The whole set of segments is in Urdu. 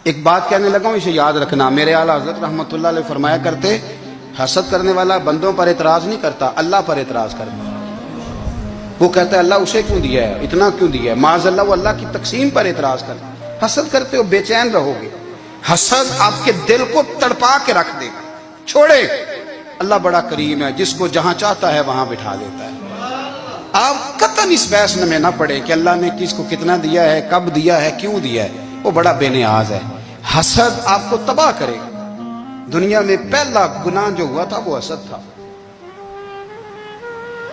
ایک بات کہنے لگا ہوں، اسے یاد رکھنا. میرے اعلیٰ حضرت رحمۃ اللہ علیہ فرمایا کرتے، حسد کرنے والا بندوں پر اعتراض نہیں کرتا، اللہ پر اعتراض کرتا. وہ کہتا ہے اللہ اسے کیوں دیا ہے، اتنا کیوں دیا ہے، معاذ اللہ وہ اللہ کی تقسیم پر اعتراض کرتا. حسد کرتے ہو بے چین رہو گے. حسد آپ کے دل کو تڑپا کے رکھ دے گا. چھوڑے، اللہ بڑا کریم ہے، جس کو جہاں چاہتا ہے وہاں بٹھا دیتا ہے. آپ قطعاً اس بحث میں نہ پڑے کہ اللہ نے کس کو کتنا دیا ہے، کب دیا ہے، کیوں دیا ہے. وہ بڑا بے نیاز ہے. حسد آپ کو تباہ کرے گا. دنیا میں پہلا گناہ جو ہوا تھا وہ حسد تھا.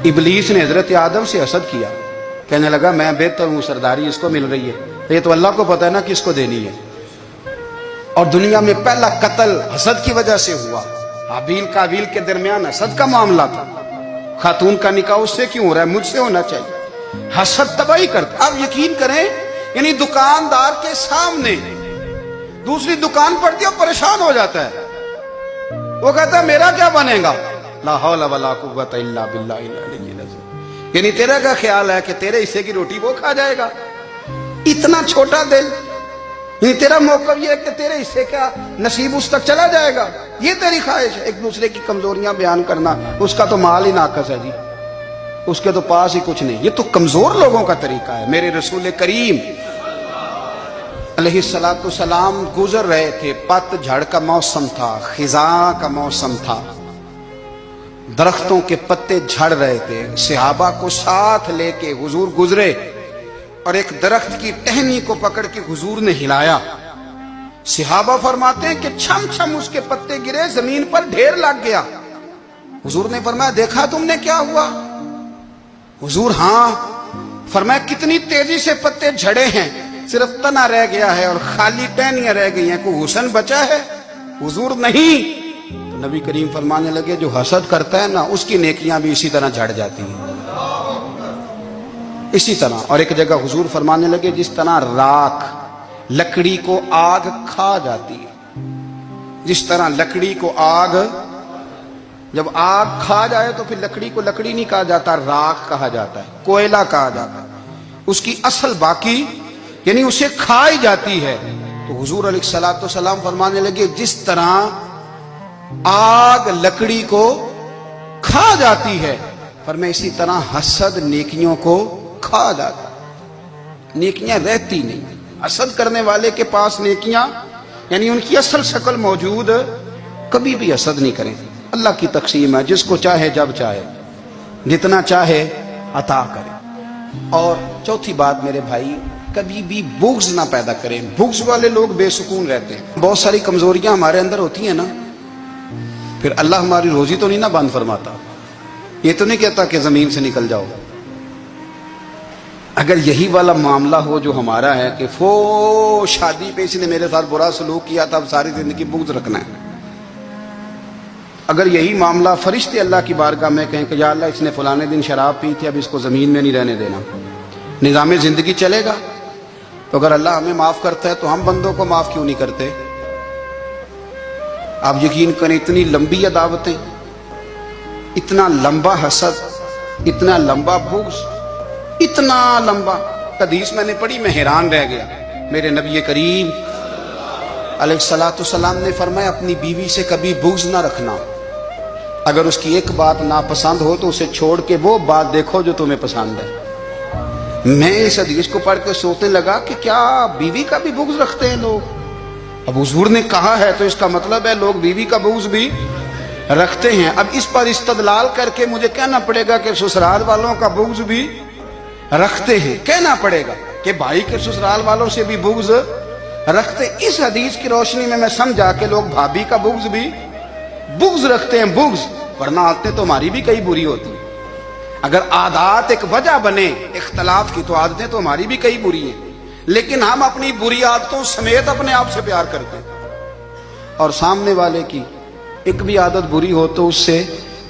ابلیس نے حضرت آدم سے حسد کیا، کہنے لگا میں بہتر ہوں، سرداری اس کو مل رہی ہے، یہ تو اللہ کو پتہ ہے نا کس کو دینی ہے. اور دنیا میں پہلا قتل حسد کی وجہ سے ہوا. حابیل قابیل کے درمیان حسد کا معاملہ تھا. خاتون کا نکاح اس سے کیوں ہو رہا ہے، مجھ سے ہونا چاہیے. حسد تباہی کرتا. آپ یقین کریں، یعنی دکاندار کے سامنے دوسری دکان پڑتی ہے اور پریشان ہو جاتا ہے. وہ کہتا ہے میرا کیا بنے گا، لا حول ولا قوت الا باللہ العلی العظیم. یعنی تیرا کیا خیال ہے کہ تیرے حصے کی روٹی وہ کھا جائے گا؟ اتنا چھوٹا دل. یعنی تیرا موقف یہ ہے کہ تیرے حصے کا نصیب اس تک چلا جائے گا، یہ تیری خواہش ہے. ایک دوسرے کی کمزوریاں بیان کرنا، اس کا تو مال ہی ناقص ہے جی، اس کے تو پاس ہی کچھ نہیں. یہ تو کمزور لوگوں کا طریقہ ہے. میرے رسول کریم علیہ السلام گزر رہے تھے، پت جھڑ کا موسم تھا، خزاں کا موسم تھا، درختوں کے پتے جھڑ رہے تھے. صحابہ کو ساتھ لے کے حضور گزرے اور ایک درخت کی ٹہنی کو پکڑ کے حضور نے ہلایا. صحابہ فرماتے ہیں کہ چھم چھم اس کے پتے گرے، زمین پر ڈھیر لگ گیا. حضور نے فرمایا دیکھا تم نے کیا ہوا؟ حضور ہاں. فرمایا کتنی تیزی سے پتے جھڑے ہیں، صرف تنا رہ گیا ہے اور خالی ٹہنیاں رہ گئی ہیں، کوئی حسن بچا ہے؟ حضور نہیں. تو نبی کریم فرمانے لگے جو حسد کرتا ہے نا، اس کی نیکیاں بھی اسی طرح جھڑ جاتی ہیں، اسی طرح. اور ایک جگہ حضور فرمانے لگے جس طرح راکھ لکڑی کو آگ کھا جاتی ہے، جس طرح لکڑی کو آگ، جب آگ کھا جائے تو پھر لکڑی کو لکڑی نہیں کہا جاتا، راکھ کہا جاتا ہے، کوئلہ کہا جاتا ہے. اس کی اصل باقی یعنی اسے کھائی جاتی ہے. تو حضور علیہ السلام فرمانے لگے جس طرح آگ لکڑی کو کھا جاتی ہے، فرمایا اسی طرح حسد نیکیوں کو کھا جاتا. نیکیاں رہتی نہیں. حسد کرنے والے کے پاس نیکیاں یعنی ان کی اصل شکل موجود، کبھی بھی حسد نہیں کریں. اللہ کی تقسیم ہے، جس کو چاہے جب چاہے جتنا چاہے عطا کرے. اور چوتھی بات میرے بھائی، کبھی بھی بغض نہ پیدا کریں. بغض والے لوگ بے سکون رہتے ہیں. بہت ساری کمزوریاں ہمارے اندر ہوتی ہیں نا، پھر اللہ ہماری روزی تو نہیں نہ بند فرماتا. یہ تو نہیں کہتا کہ زمین سے نکل جاؤ. اگر یہی والا معاملہ ہو جو ہمارا ہے کہ شادی پہ اس نے میرے ساتھ برا سلوک کیا تھا، اب ساری زندگی بغض رکھنا ہے. اگر یہی معاملہ فرشتے اللہ کی بارگاہ میں کہیں کہ یا اللہ اس نے فلانے دن شراب پی تھی، اب اس کو زمین میں نہیں رہنے دینا، نظام زندگی چلے گا. تو اگر اللہ ہمیں معاف کرتا ہے تو ہم بندوں کو معاف کیوں نہیں کرتے؟ آپ یقین کریں اتنی لمبی عداوتیں، اتنا لمبا حسد، اتنا لمبا بغض، اتنا لمبا. حدیث میں نے پڑھی، میں حیران رہ گیا. میرے نبی کریم علیہ السلام نے فرمایا اپنی بیوی سے کبھی بغض نہ رکھنا. اگر اس کی ایک بات ناپسند ہو تو اسے چھوڑ کے وہ بات دیکھو جو تمہیں پسند ہے. میں اس حدیث کو پڑھ کے سوچنے لگا کہ کیا بیوی کا بھی بغض رکھتے ہیں لوگ؟ اب حضور نے کہا ہے تو اس کا مطلب ہے لوگ بیوی کا بغض بھی رکھتے ہیں. اب اس پر استدلال کر کے مجھے کہنا پڑے گا کہ سسرال والوں کا بغض بھی رکھتے ہیں. کہنا پڑے گا کہ بھائی کے سسرال والوں سے بھی بغض رکھتے. اس حدیث کی روشنی میں سمجھا کہ لوگ بھابھی کا بغض بھی رکھتے ہیں. بغض، ورنہ عادتیں تو ہماری بھی کئی بری ہوتی ہیں. اگر عادات ایک وجہ بنے اختلاف کی تو عادتیں تو ہماری بھی کئی بری ہیں، لیکن ہم اپنی بری عادتوں سمیت اپنے آپ سے پیار کرتے ہیں. اور سامنے والے کی ایک بھی عادت بری ہو تو اس سے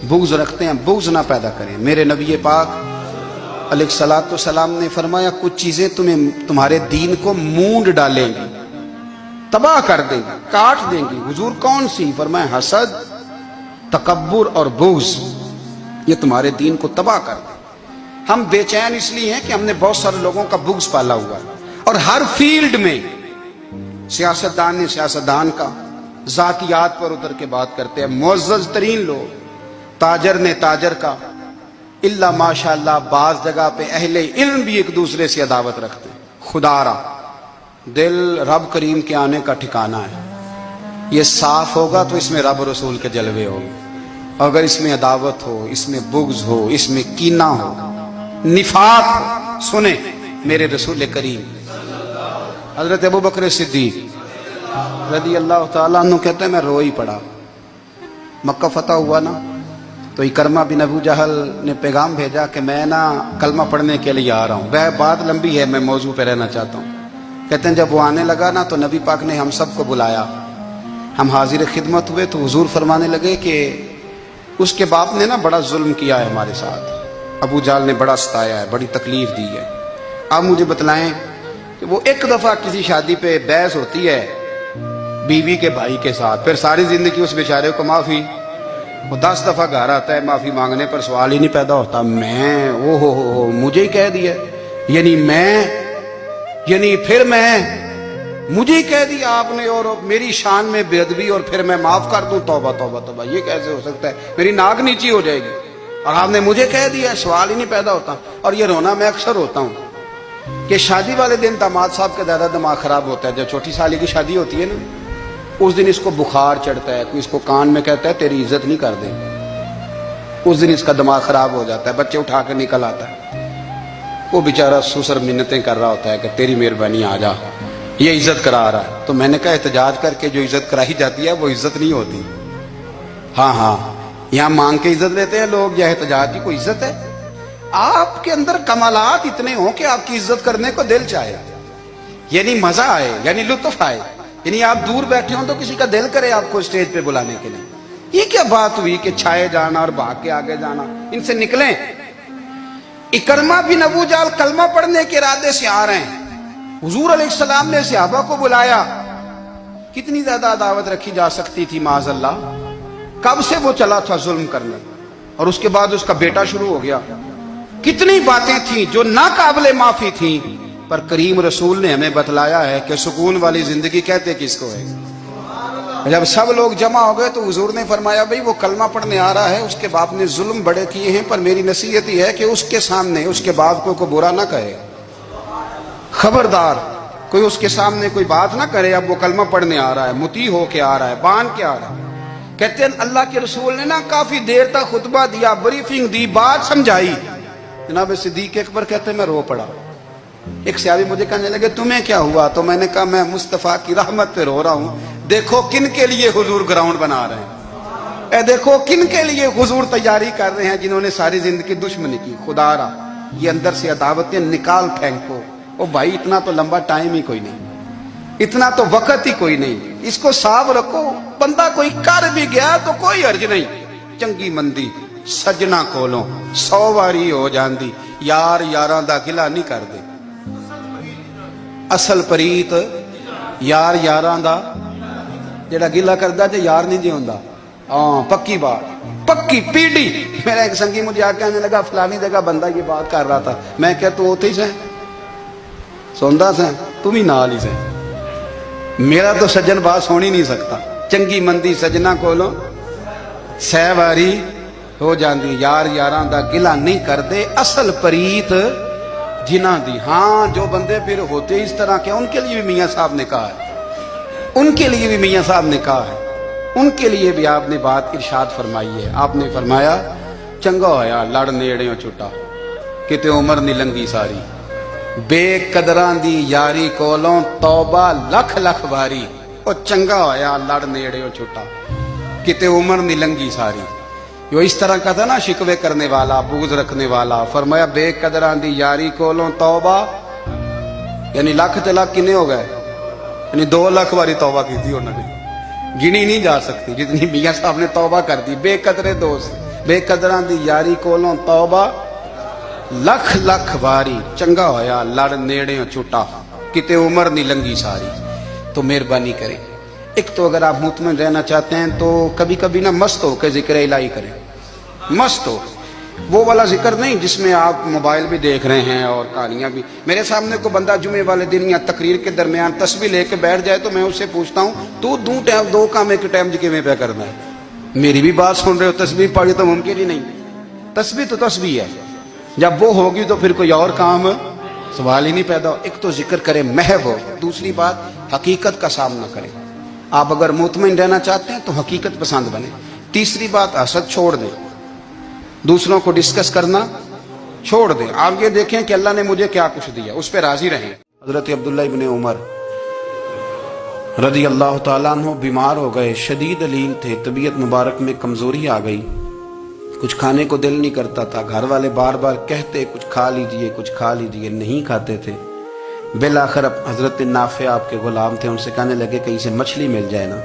بغض رکھتے ہیں. بغض نہ پیدا کریں. میرے نبی پاک علیہ السلام نے فرمایا کچھ چیزیں تمہارے دین کو مونڈ ڈالیں گی، تباہ کر دیں گی، کاٹ دیں گی. حضور کون سی؟ فرمایا حسد، تکبر اور بغض. یہ تمہارے دین کو تباہ کر دیں. ہم بے چین اس لیے ہیں کہ ہم نے بہت سارے لوگوں کا بغض پالا ہوا ہے، اور ہر فیلڈ میں سیاستدان نے سیاستدان کا، ذاتیات پر اتر کے بات کرتے ہیں، معزز ترین لوگ، تاجر نے تاجر کا، الا ماشاءاللہ بعض جگہ پہ اہل علم بھی ایک دوسرے سے عداوت رکھتے ہیں۔ خدا را دل رب کریم کے آنے کا ٹھکانہ ہے، یہ صاف ہوگا تو اس میں رب رسول کے جلوے ہوں گے، اگر اس میں عداوت ہو، اس میں بغض ہو، اس میں کینہ ہو، نفاق ہو، سنیں میرے رسول کریم حضرت ابوبکر صدیق رضی اللہ تعالیٰ عنہ کہتے ہیں میں رو ہی پڑا۔ مکہ فتح ہوا نا تو اکرمہ بن ابو جہل نے پیغام بھیجا کہ میں نا کلمہ پڑھنے کے لیے آ رہا ہوں۔ وہ بات لمبی ہے، میں موضوع پہ رہنا چاہتا ہوں۔ کہتے ہیں جب وہ آنے لگا نا تو نبی پاک نے ہم سب کو بلایا، ہم حاضر خدمت ہوئے تو حضور فرمانے لگے کہ اس کے باپ نے نا بڑا ظلم کیا ہے ہمارے ساتھ، ابو جہل نے بڑا ستایا ہے، بڑی تکلیف دی ہے۔ آپ مجھے بتلائیں کہ وہ ایک دفعہ کسی شادی پہ بحث ہوتی ہے بیوی کے بھائی کے ساتھ، پھر ساری زندگی اس بیچارے کو معافی، وہ 10 دفعہ گھر آتا ہے معافی مانگنے پر سوال ہی نہیں پیدا ہوتا، میں او ہو مجھے ہی کہہ دیا، یعنی پھر مجھے ہی کہہ دیا آپ نے اور میری شان میں بے ادبی، اور پھر میں معاف کر دوں؟ توبہ توبہ توبہ، یہ کیسے ہو سکتا ہے؟ میری ناک نیچی ہو جائے گی، اور آپ نے مجھے کہہ دیا، سوال ہی نہیں پیدا ہوتا۔ اور یہ رونا میں اکثر ہوتا ہوں کہ شادی والے دن داماد صاحب کا زیادہ دماغ خراب ہوتا ہے، جب چھوٹی سالی کی شادی ہوتی ہے نا اس دن اس کو بخار چڑھتا ہے، کوئی اس کو کان میں کہتا ہے تیری عزت نہیں کر دیں، اس دن اس کا دماغ خراب ہو جاتا ہے، بچے اٹھا کے نکل آتا ہے، وہ بیچارہ سسر منتیں کر رہا ہوتا ہے کہ تیری مہربانی آ جا، یہ عزت کرا رہا ہے۔ تو میں نے کہا احتجاج کر کے جو عزت کرائی جاتی ہے وہ عزت نہیں ہوتی۔ ہاں یہاں مانگ کے عزت لیتے ہیں لوگ، یا احتجاج کی کوئی عزت ہے؟ آپ کے اندر کمالات اتنے ہوں کہ آپ کی عزت کرنے کو دل چاہے، یعنی مزہ آئے، یعنی لطف آئے، یعنی آپ دور بیٹھے ہوں تو کسی کا دل کرے آپ کو اسٹیج پہ بلانے کے لیے۔ یہ کیا بات ہوئی کہ چھائے جانا اور بھاگ کے آگے جانا؟ ان سے نکلیں۔ اکرمہ بن ابو جہل کلمہ پڑھنے کے ارادے سے آ رہے ہیں، حضور علیہ السلام نے صحابہ کو بلایا، کتنی زیادہ عداوت رکھی جا سکتی تھی معاذ اللہ؟ کب سے وہ چلا تھا ظلم کرنے، اور اس کے بعد اس کا بیٹا شروع ہو گیا، کتنی باتیں تھیں جو ناقابل معافی تھیں، پر کریم رسول نے ہمیں بتلایا ہے کہ سکون والی زندگی کہتے کس کو ہے۔ جب سب لوگ جمع ہو گئے تو حضور نے فرمایا بھئی وہ کلمہ پڑھنے آ رہا ہے، اس کے باپ نے ظلم بڑے کیے ہیں، پر میری نصیحت یہ ہے کہ اس کے سامنے اس کے باپ کو برا نہ کہے، خبردار کوئی اس کے سامنے کوئی بات نہ کرے، اب وہ کلمہ پڑھنے آ رہا ہے، مطیع ہو کے آ رہا ہے، بان کے آ رہا ہے۔ کہتے ہیں اللہ کے رسول نے نا کافی دیر تک خطبہ دیا، بریفنگ دی، بات سمجھائی۔ جناب صدیق اکبر کہتے ہیں میں رو پڑا۔ ایک صحابی مجھے کہنے لگے تمہیں کیا ہوا؟ تو میں نے کہا میں مصطفیٰ کی رحمت پہ رو رہا ہوں، دیکھو کن کے لیے حضور گراؤنڈ بنا رہے ہیں، اے دیکھو کن کے لیے حضور تیاری کر رہے ہیں، جنہوں نے ساری زندگی دشمنی کی۔ خدا را یہ اندر سے عداوتیں نکال پھینکو۔ او بھائی اتنا تو لمبا ٹائم ہی کوئی نہیں، اتنا تو وقت ہی کوئی نہیں، اس کو صاف رکھو۔ بندہ کوئی کر بھی گیا تو کوئی حرج نہیں، چنگی مندی سجنا کولوں 100 واری ہو جاندی، یار یاراں دا گلا نہیں کر دے، اصل پریت یار یاراں دا جڑا گلا کردا تے یار نہیں جی ہوندا۔ ہاں پکی بات، پکی پیڑی۔ میرا ایک سنگی مجھے آ کے آنے لگا فلانی جگہ بندہ یہ بات کر رہا تھا، میں کہ تو اوتھے ہی سے سوندا سے تم ہی نال ہی سے، میرا تو سجن بات سن ہی نہیں سکتا۔ چنگی مندی سجنا کولوں 100 واری ہو جاندی، یار یاراں دا گلا نہیں کر دے، اصل پریت جنہ دی۔ ہاں جو بندے پھر ہوتے اس طرح کے، ان کے لیے بھی میاں صاحب نے کہا ہے، ان کے لیے بھی میاں صاحب نے کہا ہے، ان کے لیے بھی آپ نے بات ارشاد فرمائی ہے۔ آپ نے فرمایا چنگا ہویا لڑ نیڑیوں چھٹا، کتے عمر نہیں لنگی ساری، بے قدران دی یاری کولوں توبہ لکھ لکھ باری، او چنگا ہویا لڑ نیڑیوں چھٹا، کتے عمر نہیں لنگی ساری۔ جو اس طرح کا تھا نا شکوے کرنے والا، بغض رکھنے والا، فرمایا بے قدران دی یاری کولوں توبہ، یعنی لاکھ تے لاکھ کنے ہو گئے، یعنی 2 لاکھ باری توبہ کی تھی انہوں نے، گنی نہیں جا سکتی جتنی میاں صاحب نے توبہ کر دی۔ بے قدرے دوست، بے قدران دی یاری کولوں توبہ لکھ لکھ باری، چنگا ہویا لڑ نیڑیوں چھٹا، کتے عمر نہیں لنگی ساری۔ تو مہربانی کریں، ایک تو اگر آپ مطمئن رہنا چاہتے ہیں تو کبھی کبھی نا مست ہو کے ذکر الہی کریں، مست ہو، وہ والا ذکر نہیں جس میں آپ موبائل بھی دیکھ رہے ہیں اور کہانیاں بھی. میرے سامنے کو بندہ جمعے والے دن یا تقریر کے درمیان تسبیح لے کے بیٹھ جائے تو میں اس سے پوچھتا ہوں تو دو کام ایک ٹائم میں پہ کرنا ہے. میری بھی بات سن رہے ہو, تسبیح پڑھی تو ممکن ہی نہیں. تسبیح تو تسبیح ہے, جب وہ ہوگی تو پھر کوئی اور کام سوال ہی نہیں پیدا ہو. ایک تو ذکر کرے محو ہو, دوسری بات حقیقت کا سامنا کرے. آپ اگر مطمئن رہنا چاہتے ہیں تو حقیقت پسند بنے. تیسری بات حسد چھوڑ دیں, دوسروں کو ڈسکس کرنا چھوڑ دیں. آپ یہ دیکھیں کہ اللہ نے مجھے کیا کچھ دیا, اس پہ راضی رہیں. حضرت عبداللہ ابن عمر رضی اللہ تعالیٰ عنہ بیمار ہو گئے, شدید علیل تھے, طبیعت مبارک میں کمزوری آ گئی, کچھ کھانے کو دل نہیں کرتا تھا. گھر والے بار بار کہتے کچھ کھا لیجئے کچھ کھا لیجئے, نہیں کھاتے تھے. بالآخر حضرت نافع آپ کے غلام تھے, ان سے کہنے لگے کہیں سے مچھلی مل جائے نا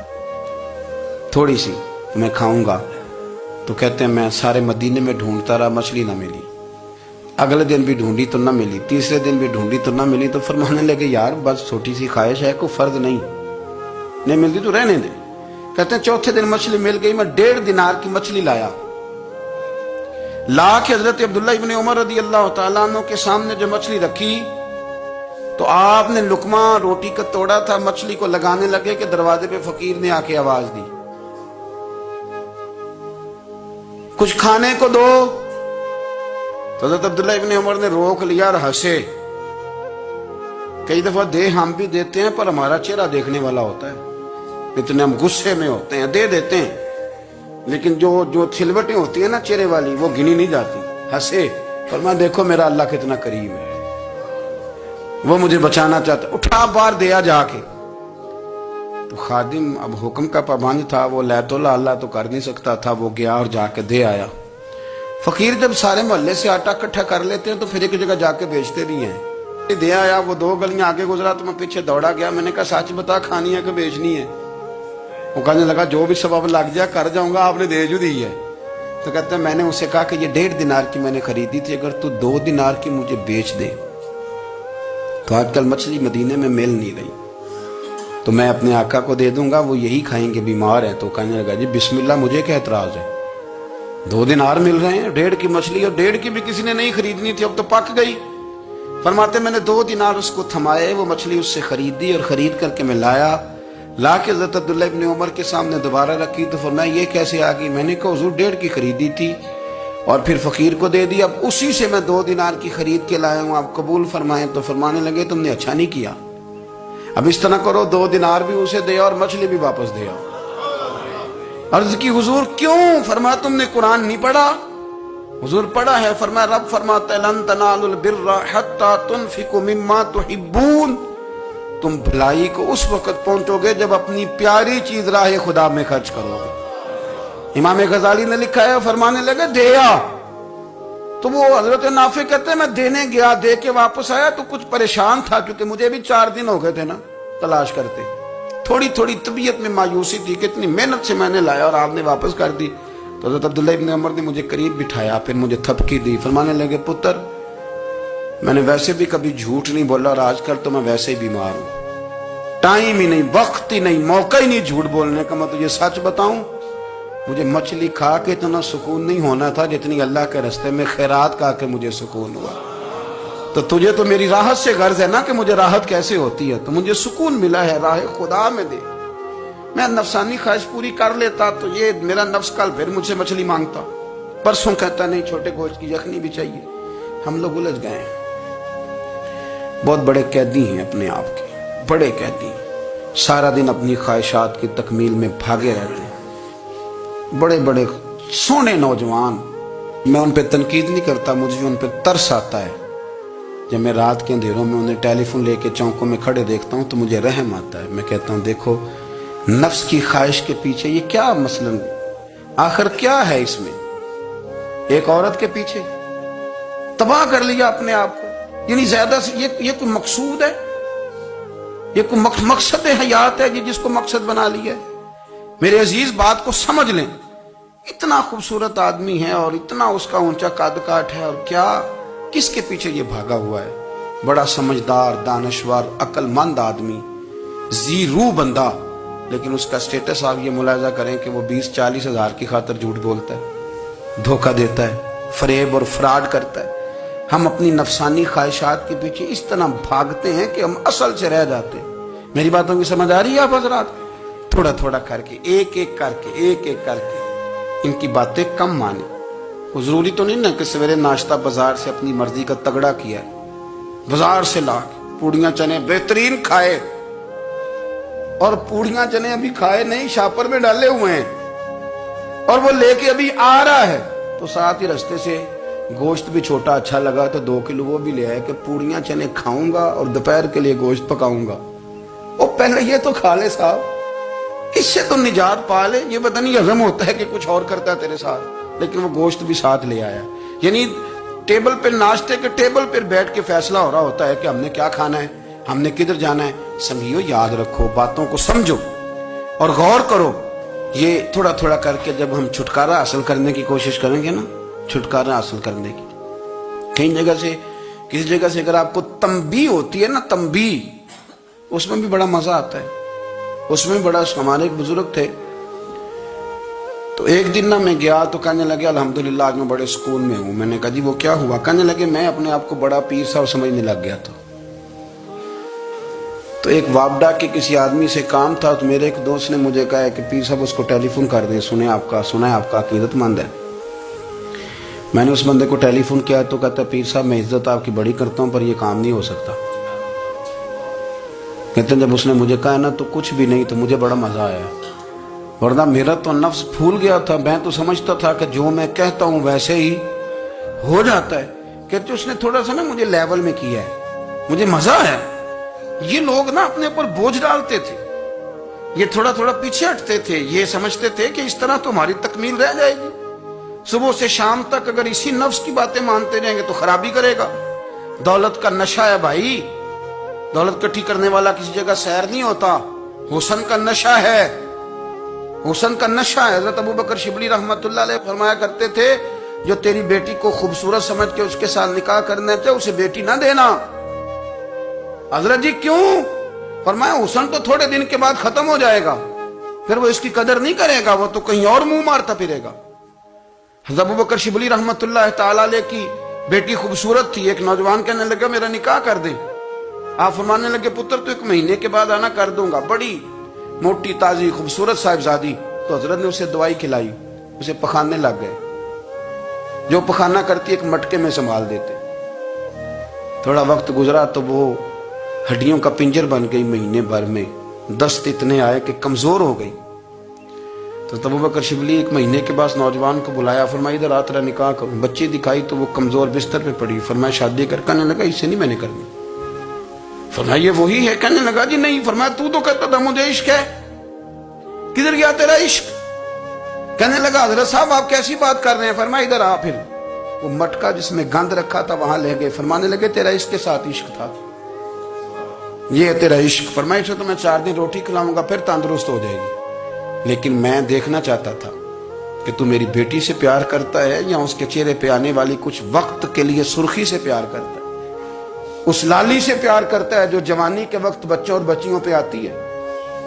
تھوڑی سی تو میں کھاؤں گا. تو کہتے ہیں میں سارے مدینے میں ڈھونڈتا رہا, مچھلی نہ ملی. اگلے دن بھی ڈھونڈی تو نہ ملی, تیسرے دن بھی ڈھونڈی تو نہ ملی. تو فرمانے لگے یار بس چھوٹی سی خواہش ہے, کوئی فرض نہیں ملتی تو رہنے دیں. کہتے ہیں چوتھے دن مچھلی مل گئی, میں 1.5 دینار کی مچھلی لا کے حضرت عبداللہ ابن عمر رضی اللہ تعالیٰ عنہ کے سامنے جو مچھلی رکھی تو آپ نے لقمہ روٹی کا توڑا تھا, مچھلی کو لگانے لگے کہ دروازے پہ فقیر نے آ کے آواز دی کچھ کھانے کو دو. تو حضرت عبداللہ ابن عمر نے روک لیا اور ہنسے. کئی دفعہ ہم بھی دیتے ہیں پر ہمارا چہرہ دیکھنے والا ہوتا ہے, اتنے ہم غصے میں ہوتے ہیں دے دیتے ہیں, لیکن جو چھلوٹیں ہوتی ہیں نا چہرے والی وہ گنی نہیں جاتی. ہنسے فرمایا دیکھو میرا اللہ کتنا کریم ہے, وہ مجھے بچانا چاہتا, اٹھا بار دیا جا کے. تو خادم اب حکم کا پابند تھا, وہ لیت اللہ تو کر نہیں سکتا تھا, وہ گیا اور جا کے دے آیا. فقیر جب سارے محلے سے آٹا اکٹھا کر لیتے ہیں تو پھر ایک جگہ جا کے بیچتے بھی ہیں. دے آیا, وہ 2 گلیاں آگے گزرا تو میں پیچھے دوڑا گیا. میں نے کہا سچ بتا کھانی ہے کہ بیچنی ہے؟ وہ کہنے لگا جو بھی سبب لگ جائے کر جاؤں گا, آپ نے دے جو دی ہے. تو کہتے ہیں میں نے اسے کہا کہ یہ 1.5 دینار کی میں نے خریدی تھی, اگر تو 2 دینار کی مجھے بیچ دے تو آج کل مچھلی مدینے میں مل نہیں رہی, تو میں اپنے آقا کو دے دوں گا, وہ یہی کھائیں گے, بیمار ہیں. تو کہنے لگا جی بسم اللہ, مجھے کیا اعتراض ہے, 2 دینار مل رہے ہیں, 1.5 کی مچھلی, اور 1.5 کی بھی کسی نے نہیں خریدنی تھی, اب تو پک گئی. فرماتے میں نے 2 دینار اس کو تھمائے, وہ مچھلی اس سے خریدی اور خرید کر کے میں لا کے حضرت عبداللہ ابن عمر کے سامنے دوبارہ رکھی. تو فرمایا یہ کیسے آ گئی؟ میں نے کہا حضور 1.5 کی خریدی تھی اور پھر فقیر کو دے دی, اب اسی سے میں 2 دینار کی خرید کے لایا ہوں, آپ قبول فرمائیں. تو فرمانے لگے تم نے اچھا نہیں کیا, اب اس طرح کرو 2 دینار بھی اسے دے اور مچھلی بھی واپس دے آؤ. عرض کی حضور کیوں؟ فرمایا تم نے قرآن نہیں پڑھا؟ حضور پڑھا ہے. فرمایا رب فرماتا ہے لن تنالوا البر حتى تنفقوا مما تحبون, تم بھلائی کو اس وقت پہنچو گے جب اپنی پیاری چیز راہ خدا میں خرچ کرو گے. امام غزالی نے لکھا ہے, فرمانے لگے دیا. تو وہ حضرت نافع کہتے ہیں میں دینے گیا, دے کے واپس آیا تو کچھ پریشان تھا, کیونکہ مجھے بھی 4 دن ہو گئے تھے نا تلاش کرتے. تھوڑی طبیعت میں مایوسی تھی, کتنی محنت سے میں نے لایا اور آپ نے واپس کر دی. تو حضرت عبداللہ ابن عمر نے مجھے قریب بٹھایا, پھر مجھے تھپکی دی. فرمانے لگے پتر میں نے ویسے بھی کبھی جھوٹ نہیں بولا, اور آج کل تو میں ویسے ہی بیمار ہوں, ٹائم ہی نہیں, وقت ہی نہیں, موقع ہی نہیں جھوٹ بولنے کا. میں تجھے سچ بتاؤں, مجھے مچھلی کھا کے اتنا سکون نہیں ہونا تھا جتنی اللہ کے راستے میں خیرات کھا کے مجھے سکون ہوا. تو تجھے تو میری راحت سے غرض ہے نا کہ مجھے راحت کیسے ہوتی ہے, تو مجھے سکون ملا ہے, راہ خدا میں دے. میں نفسانی خواہش پوری کر لیتا تو یہ میرا نفس کل پھر مجھ سے مچھلی مانگتا, پرسوں کہتا نہیں چھوٹے گوشت کی یخنی بھی چاہیے. ہم لوگ الجھ گئے ہیں, بہت بڑے قیدی ہیں اپنے آپ کے, بڑے قیدی, سارا دن اپنی خواہشات کی تکمیل میں بھاگے رہتے ہیں. بڑے بڑے سونے نوجوان, میں ان پہ تنقید نہیں کرتا, مجھے ان پہ ترس آتا ہے. جب میں رات کے اندھیروں میں انہیں ٹیلی فون لے کے چوکوں میں کھڑے دیکھتا ہوں تو مجھے رحم آتا ہے. میں کہتا ہوں دیکھو نفس کی خواہش کے پیچھے یہ کیا مثلا آخر کیا ہے اس میں, ایک عورت کے پیچھے تباہ کر لیا اپنے آپ کو, یعنی زیادہ سے یہ کوئی مقصود ہے, یہ کوئی مقصد حیات ہے جس کو مقصد بنا لیا ہے. میرے عزیز بات کو سمجھ لیں, اتنا خوبصورت آدمی ہے اور اتنا اس کا اونچا قد کاٹ ہے, اور کیا کس کے پیچھے یہ بھاگا ہوا ہے. بڑا سمجھدار, دانشور, عقل مند آدمی, ذی روح بندہ, لیکن اس کا سٹیٹس آپ یہ ملاحظہ کریں کہ وہ 20-40 ہزار کی خاطر جھوٹ بولتا ہے, دھوکہ دیتا ہے. فریب اور فراڈ کرتا ہے. ہم اپنی نفسانی خواہشات کے پیچھے اس طرح بھاگتے ہیں کہ ہم اصل سے رہ جاتے ہیں. میری باتوں کی سمجھ آ رہی ہے آپ حضرات؟ تھوڑا تھوڑا کر کے ایک ایک کر کے ان کی باتیں کم مانیں. وہ ضروری تو نہیں نا کہ سویرے ناشتہ بازار سے اپنی مرضی کا تگڑا کیا ہے, بازار سے لا کے پوڑیاں چنے بہترین کھائے, اور پوڑیاں چنے ابھی کھائے نہیں, شاپر میں ڈالے ہوئے ہیں, اور وہ لے کے ابھی آ رہا ہے, تو ساتھ ہی رستے سے گوشت بھی چھوٹا اچھا لگا تو 2 کلو وہ بھی لے آئے کہ پوڑیاں چنے کھاؤں گا اور دوپہر کے لیے گوشت پکاؤں گا. وہ پہلے یہ تو کھا لے صاحب, اس سے تو نجات پا لے. یہ پتہ نہیں ہضم ہوتا ہے کہ کچھ اور کرتا ہے تیرے ساتھ, لیکن وہ گوشت بھی ساتھ لے آیا. یعنی ٹیبل پہ, ناشتے کے ٹیبل پہ بیٹھ کے فیصلہ ہو رہا ہوتا ہے کہ ہم نے کیا کھانا ہے, ہم نے کدھر جانا ہے. سمجھو, یاد رکھو, باتوں کو سمجھو اور غور کرو. یہ تھوڑا تھوڑا کر کے جب ہم چھٹکارا حاصل کرنے کی کوشش کریں گے نا, چھٹکارا حاصل کرنے کی, کئی جگہ سے, کسی جگہ سے اگر آپ کو تنبیہ ہوتی ہے نا, تنبیہ, اس میں بھی بڑا مزہ آتا ہے. اس میں بڑا, ہمارے ایک بزرگ تھے, تو ایک دن نہ میں گیا تو کہنے لگے الحمدللہ آج میں بڑے سکون میں ہوں. میں نے کہا جی وہ کیا ہوا؟ کہنے لگے میں اپنے آپ کو بڑا پیر صاحب سمجھنے لگ گیا تھا. تو ایک وابڈا کے کسی آدمی سے کام تھا, تو میرے ایک دوست نے مجھے کہا کہ پیر صاحب اس کو ٹیلی فون کر دیں, سنا ہے آپ کا عقیدت مند ہے. میں نے اس بندے کو ٹیلی فون کیا تو کہتا پیر صاحب میں عزت آپ کی بڑی کرتا ہوں پر یہ کام نہیں ہو سکتا. کہتے ہیں جب اس نے مجھے کہا نا تو کچھ بھی نہیں, تو مجھے بڑا مزہ آیا, ورنہ میرا تو نفس پھول گیا تھا. میں تو سمجھتا تھا کہ جو میں کہتا ہوں ویسے ہی ہو جاتا ہے. کہتے اس نے تھوڑا سا نا مجھے لیول میں کیا ہے, مجھے مزہ آیا. یہ لوگ نا اپنے اوپر بوجھ ڈالتے تھے, یہ تھوڑا تھوڑا پیچھے ہٹتے تھے, یہ سمجھتے تھے کہ اس طرح تو ہماری تکمیل رہ جائے گی. صبح سے شام تک اگر اسی نفس کی باتیں مانتے رہیں گے تو خرابی کرے گا. دولت کا نشہ ہے بھائی, دولت کٹھی کرنے والا کسی جگہ سیر نہیں ہوتا. حسن کا نشہ ہے, حسن کا نشہ ہے. حضرت ابو بکر شبلی رحمت اللہ علیہ فرمایا کرتے تھے جو تیری بیٹی کو خوبصورت سمجھ کے اس کے ساتھ نکاح کرنا چاہے اسے بیٹی نہ دینا. حضرت جی کیوں؟ فرمایا حسن تو تھوڑے دن کے بعد ختم ہو جائے گا, پھر وہ اس کی قدر نہیں کرے گا, وہ تو کہیں اور منہ مارتا پھرے گا. حضرت ابو بکر شبلی رحمت اللہ تعالی علیہ کی بیٹی خوبصورت تھی. ایک نوجوان کہنے لگا میرا نکاح کر دیں. آپ فرمانے لگے پتر تو 1 مہینے کے بعد آنا, کر دوں گا. بڑی موٹی تازی خوبصورت صاحبزادی. تو حضرت نے اسے دوائی کھلائی, اسے پخانے لگ گئے. جو پخانہ کرتی ایک مٹکے میں سنبھال دیتے. تھوڑا وقت گزرا تو وہ ہڈیوں کا پنجر بن گئی. مہینے بھر میں دست اتنے آئے کہ کمزور ہو گئی. تو ابو بکر شبلی 1 مہینے کے بعد نوجوان کو بلایا, فرمایا ادھر آ تیرا نکاح کروں. بچی دکھائی تو وہ کمزور بستر پہ پڑی. فرمایا شادی کر. کہنے لگا اس سے نہیں میں نے کرنی. فرمایا یہ وہی ہے؟ کہنے لگا جی نہیں. فرمایا تو کہتا تھا مجھے عشق ہے, کدھر گیا تیرا عشق؟ کہنے لگا حضرت صاحب آپ کیسی بات کر رہے ہیں. فرمایا ادھر آ. پھر وہ مٹکا جس میں گند رکھا تھا وہاں لے گئے. فرمانے لگے تیرا اس کے ساتھ عشق تھا, یہ ہے تیرا عشق. فرمایا اسے تو میں 4 دن روٹی کھلاؤں گا پھر تندرست ہو جائے گی, لیکن میں دیکھنا چاہتا تھا کہ تو میری بیٹی سے پیار کرتا ہے یا اس کے چہرے پہ آنے والی کچھ وقت کے لیے سرخی سے پیار کرتا ہے, اس لالی سے پیار کرتا ہے جو جوانی کے وقت بچوں اور بچیوں پہ آتی ہے.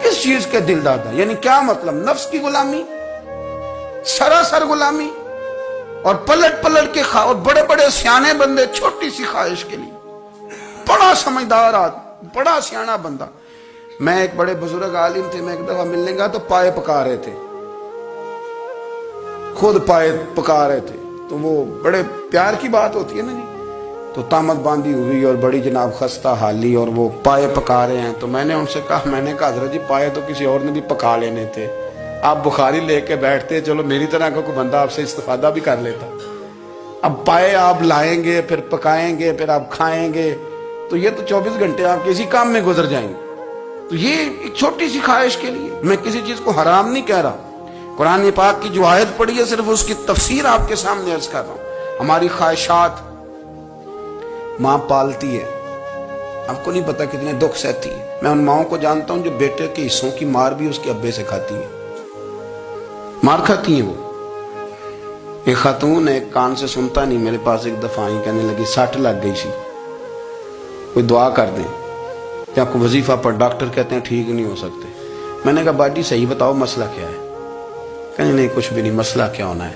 کس چیز کے دل دادا؟ یعنی کیا مطلب؟ نفس کی غلامی, سراسر غلامی. اور پلٹ پلٹ کے اور بڑے بڑے سیانے بندے چھوٹی سی خواہش کے لیے. بڑا سمجھدار آدمی, بڑا سیانا بندہ. میں ایک بڑے بزرگ عالم تھے, میں ایک دفعہ ملنے گا تو پائے پکا رہے تھے, خود پائے پکا رہے تھے. تو وہ بڑے پیار کی بات ہوتی ہے نا جی. تو تامت باندھی ہوئی اور بڑی جناب خستہ حالی, اور وہ پائے پکا رہے ہیں. تو میں نے ان سے کہا, میں نے کہا حضرت جی پائے تو کسی اور نے بھی پکا لینے تھے, آپ بخاری لے کے بیٹھتے, چلو میری طرح کا کوئی بندہ آپ سے استفادہ بھی کر لیتا. اب پائے آپ لائیں گے, پھر پکائیں گے, پھر آپ کھائیں گے, تو یہ تو 24 گھنٹے آپ کسی کام میں گزر جائیں گے. تو یہ ایک چھوٹی سی خواہش کے لیے. میں کسی چیز کو حرام نہیں کہہ رہا, قرآن پاک کی جو آیت پڑھی ہے صرف اس کی تفسیر آپ کے سامنے عرض کر رہا ہوں. ہماری خواہشات ماں پالتی ہے, آپ کو نہیں پتا کتنے دکھ سہتی ہے. میں ان ماؤں کو جانتا ہوں جو بیٹے کے حصوں کی مار بھی اس کے ابے سے کھاتی ہیں, مار کھاتی ہیں وہ. ایک خاتون ایک کان سے سنتا نہیں, میرے پاس ایک دفعہ آئی, کہنے لگی 60 لگ گئی سی, کوئی دعا کر دیں کہ آپ کو وظیفہ پر. ڈاکٹر کہتے ہیں ٹھیک نہیں ہو سکتے. میں نے کہا باجی صحیح بتاؤ مسئلہ کیا ہے؟ کہنے نہیں کچھ بھی نہیں, مسئلہ کیا ہونا ہے,